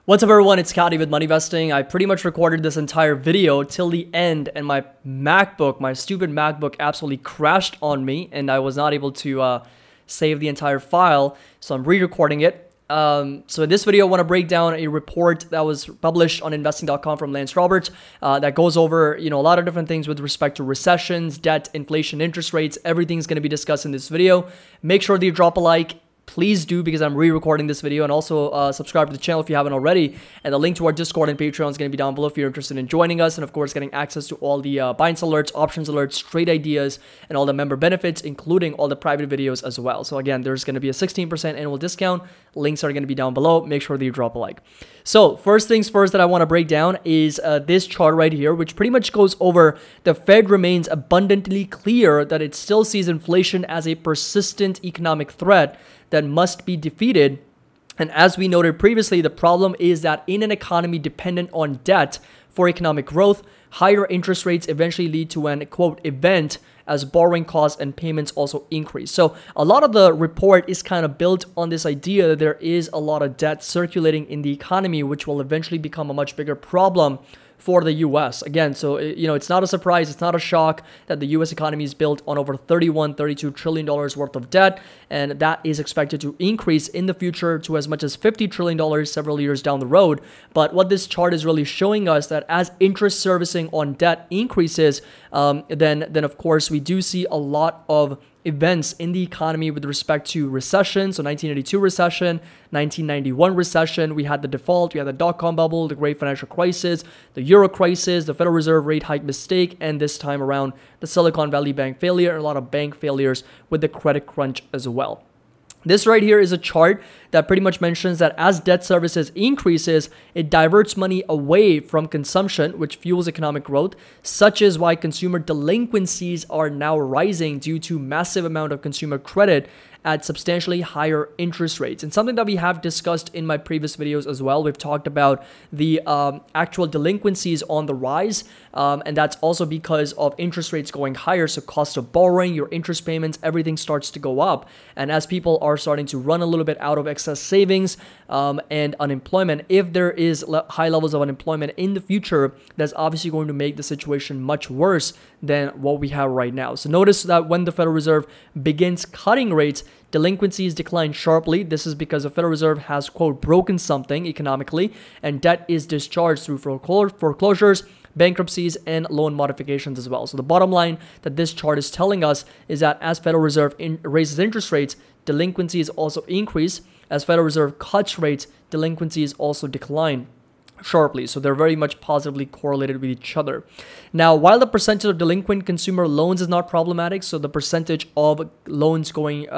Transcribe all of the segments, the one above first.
What's up everyone, it's Scotty with Money Vesting. I pretty much recorded this entire video till the end and my stupid MacBook absolutely crashed on me and I was not able to save the entire file, so I'm re-recording it. So in this video, I want to break down a report that was published on investing.com from Lance Roberts that goes over, a lot of different things with respect to recessions, debt, inflation, interest rates. Everything's going to be discussed in this video. Make sure that you drop a like. Please do, because I'm re-recording this video, and also subscribe to the channel if you haven't already. And the link to our Discord and Patreon is going to be down below if you're interested in joining us, and of course getting access to all the buy and sell alerts, options alerts, trade ideas, and all the member benefits, including all the private videos as well. So again, there's going to be a 16% annual discount. Links are going to be down below. Make sure that you drop a like. So first things first that I want to break down is this chart right here, which pretty much goes over the Fed remains abundantly clear that it still sees inflation as a persistent economic threat that must be defeated. And as we noted previously, the problem is that in an economy dependent on debt for economic growth, higher interest rates eventually lead to an, quote, event as borrowing costs and payments also increase. So a lot of the report is kind of built on this idea that there is a lot of debt circulating in the economy, which will eventually become a much bigger problem for the US. Again, so, it's not a surprise, it's not a shock that the US economy is built on over $32 trillion worth of debt, and that is expected to increase in the future to as much as $50 trillion several years down the road. But what this chart is really showing us that as interest servicing on debt increases, then of course we do see a lot of events in the economy with respect to recession. So 1982 recession, 1991 recession, we had the default, we had the dot-com bubble, the great financial crisis, the euro crisis, the Federal Reserve rate hike mistake, and this time around the Silicon Valley Bank failure, and a lot of bank failures with the credit crunch as well. This right here is a chart that pretty much mentions that as debt services increases, it diverts money away from consumption, which fuels economic growth, such is why consumer delinquencies are now rising due to massive amount of consumer credit at substantially higher interest rates. And something that we have discussed in my previous videos as well, we've talked about the actual delinquencies on the rise, and that's also because of interest rates going higher. So cost of borrowing, your interest payments, everything starts to go up. And as people are starting to run a little bit out of excess savings and unemployment, if there is high levels of unemployment in the future, that's obviously going to make the situation much worse than what we have right now. So notice that when the Federal Reserve begins cutting rates, delinquencies decline sharply. This is because the Federal Reserve has, quote, broken something economically, and debt is discharged through foreclosures, bankruptcies, and loan modifications as well. So the bottom line that this chart is telling us is that as Federal Reserve raises interest rates, delinquencies also increase. As Federal Reserve cuts rates, delinquencies also decline sharply. So they're very much positively correlated with each other. Now, while the percentage of delinquent consumer loans is not problematic, so the percentage of loans going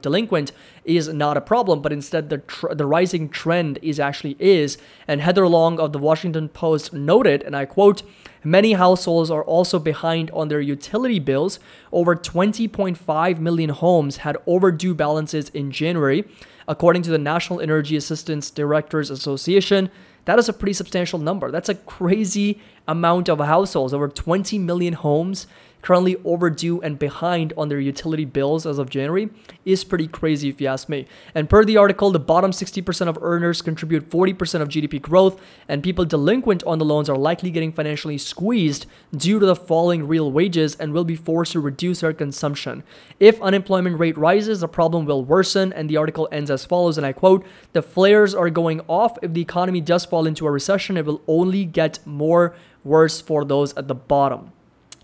delinquent is not a problem, but instead the rising trend is. And Heather Long of the Washington Post noted, and I quote, "Many households are also behind on their utility bills. Over 20.5 million homes had overdue balances in January, according to the National Energy Assistance Directors Association." That is a pretty substantial number. That's a crazy amount of households. Over 20 million homes currently overdue and behind on their utility bills as of January is pretty crazy if you ask me. And per the article, the bottom 60% of earners contribute 40% of GDP growth, and people delinquent on the loans are likely getting financially squeezed due to the falling real wages and will be forced to reduce their consumption. If unemployment rate rises, the problem will worsen, and the article ends as follows, and I quote, "The flares are going off. If the economy does fall into a recession, it will only get worse for those at the bottom."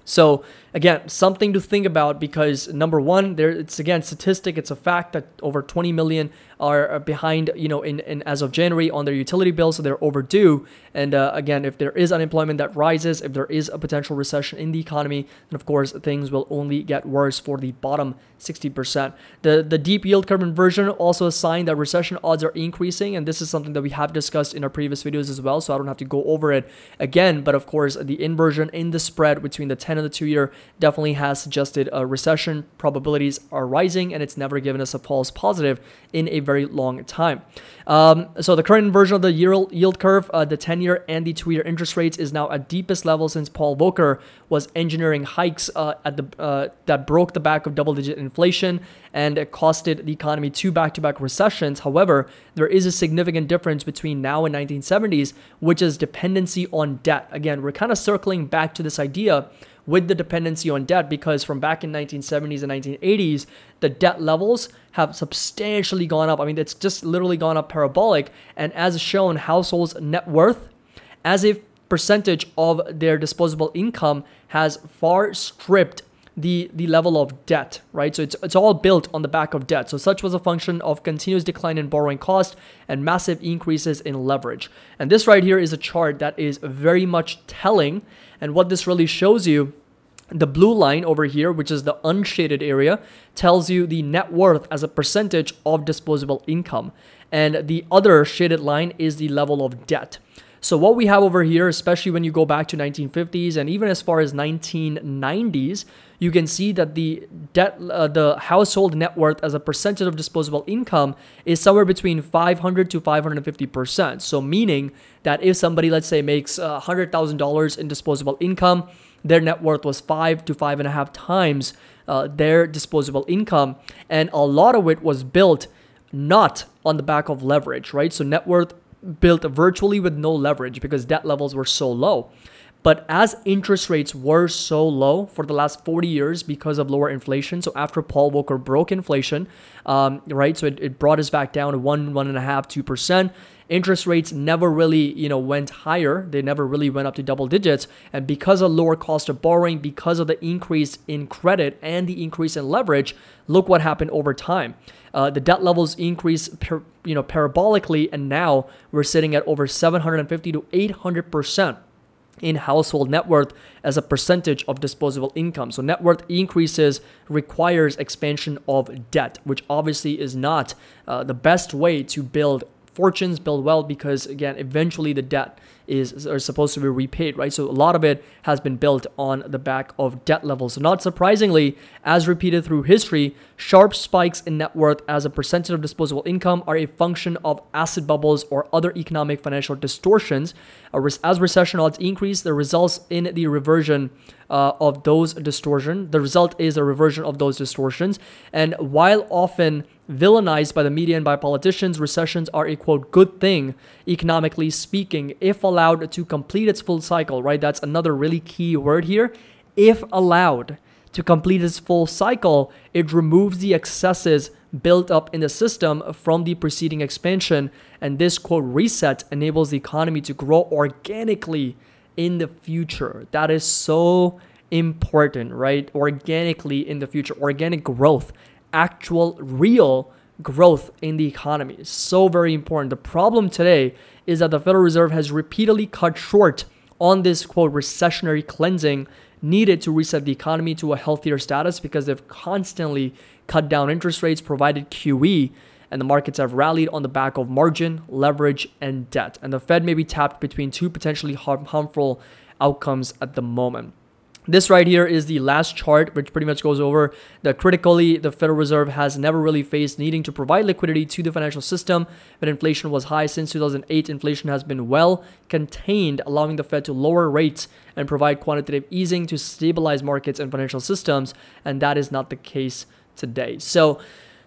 So again, something to think about, because number one, it's again statistic. It's a fact that over 20 million are behind, in as of January on their utility bills, so they're overdue. And again, if there is unemployment that rises, if there is a potential recession in the economy, then of course things will only get worse for the bottom 60%. The deep yield curve inversion also a sign that recession odds are increasing, and this is something that we have discussed in our previous videos as well, so I don't have to go over it again. But of course, the inversion in the spread between the 10 and the 2-year definitely has suggested a recession probabilities are rising, and it's never given us a false positive in a very long time. So the current version of the yield curve, the 10-year and the 2-year interest rates is now at deepest level since Paul Volcker was engineering hikes that broke the back of double-digit inflation and it costed the economy 2 back-to-back recessions. However, there is a significant difference between now and 1970s, which is dependency on debt. Again, we're kind of circling back to this idea with the dependency on debt, because from back in 1970s and 1980s, the debt levels have substantially gone up. I mean, it's just literally gone up parabolic. And as shown, households' net worth as a percentage of their disposable income has far stripped the level of debt, right? So it's all built on the back of debt. So such was a function of continuous decline in borrowing cost and massive increases in leverage. And this right here is a chart that is very much telling. And what this really shows you, the blue line over here, which is the unshaded area, tells you the net worth as a percentage of disposable income. And the other shaded line is the level of debt. So what we have over here, especially when you go back to 1950s and even as far as 1990s, you can see that the debt, the household net worth as a percentage of disposable income is somewhere between 500 to 550%. So meaning that if somebody, let's say, makes $100,000 in disposable income, their net worth was 5 to 5.5 times their disposable income. And a lot of it was built not on the back of leverage, right? So net worth built virtually with no leverage because debt levels were so low. But as interest rates were so low for the last 40 years because of lower inflation, so after Paul Volcker broke inflation, right, so it brought us back down to 1.5%, 2%. Interest rates never really, went higher. They never really went up to double digits. And because of lower cost of borrowing, because of the increase in credit and the increase in leverage, look what happened over time. The debt levels increased, parabolically, and now we're sitting at over 750 to 800% in household net worth as a percentage of disposable income. So net worth increases requires expansion of debt, which obviously is not the best way to build fortunes, build wealth, because again, eventually the debt are supposed to be repaid, right? So a lot of it has been built on the back of debt levels. So not surprisingly, as repeated through history, sharp spikes in net worth as a percentage of disposable income are a function of asset bubbles or other economic financial distortions. As recession odds increase, the results in the reversion of those distortions. The result is a reversion of those distortions. And while often villainized by the media and by politicians, recessions are a, quote, good thing, economically speaking, if allowed to complete its full cycle, right? That's another really key word here. If allowed to complete its full cycle, it removes the excesses built up in the system from the preceding expansion. And this, quote, reset enables the economy to grow organically in the future. That is so important, right? Organically in the future, organic growth, actual real growth in the economy is so very important. The problem today is that the Federal Reserve has repeatedly cut short on this, quote, recessionary cleansing needed to reset the economy to a healthier status because they've constantly cut down interest rates, provided QE, and the markets have rallied on the back of margin, leverage, and debt. And the Fed may be tapped between two potentially harmful outcomes at the moment. This right here is the last chart, which pretty much goes over that critically, the Federal Reserve has never really faced needing to provide liquidity to the financial system. When inflation was high since 2008, inflation has been well contained, allowing the Fed to lower rates and provide quantitative easing to stabilize markets and financial systems. And that is not the case today. So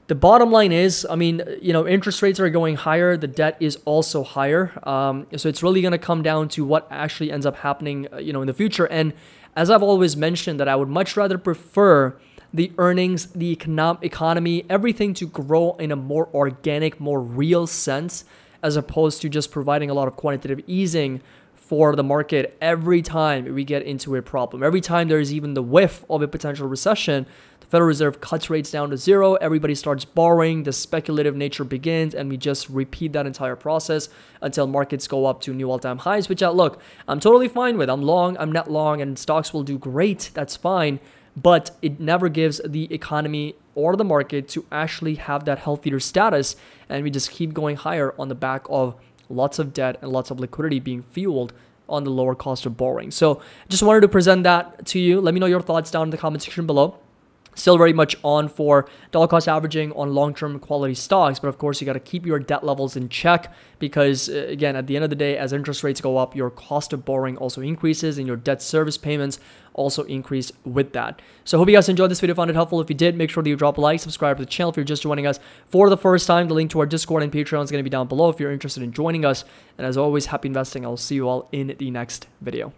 the bottom line is, interest rates are going higher. The debt is also higher. So it's really going to come down to what actually ends up happening, in the future. And as I've always mentioned, that I would much rather prefer the earnings, the economy, everything to grow in a more organic, more real sense, as opposed to just providing a lot of quantitative easing for the market every time we get into a problem. Every time there is even the whiff of a potential recession, the Federal Reserve cuts rates down to zero, everybody starts borrowing, the speculative nature begins, and we just repeat that entire process until markets go up to new all-time highs, which, look, I'm totally fine with. I'm long, I'm net long, and stocks will do great. That's fine. But it never gives the economy or the market to actually have that healthier status, and we just keep going higher on the back of lots of debt and lots of liquidity being fueled on the lower cost of borrowing. So just wanted to present that to you. Let me know your thoughts down in the comment section below. Still very much on for dollar cost averaging on long-term quality stocks. But of course, you got to keep your debt levels in check because, again, at the end of the day, as interest rates go up, your cost of borrowing also increases and your debt service payments also increase with that. So I hope you guys enjoyed this video, found it helpful. If you did, make sure that you drop a like, subscribe to the channel if you're just joining us for the first time. The link to our Discord and Patreon is going to be down below if you're interested in joining us. And as always, happy investing. I'll see you all in the next video.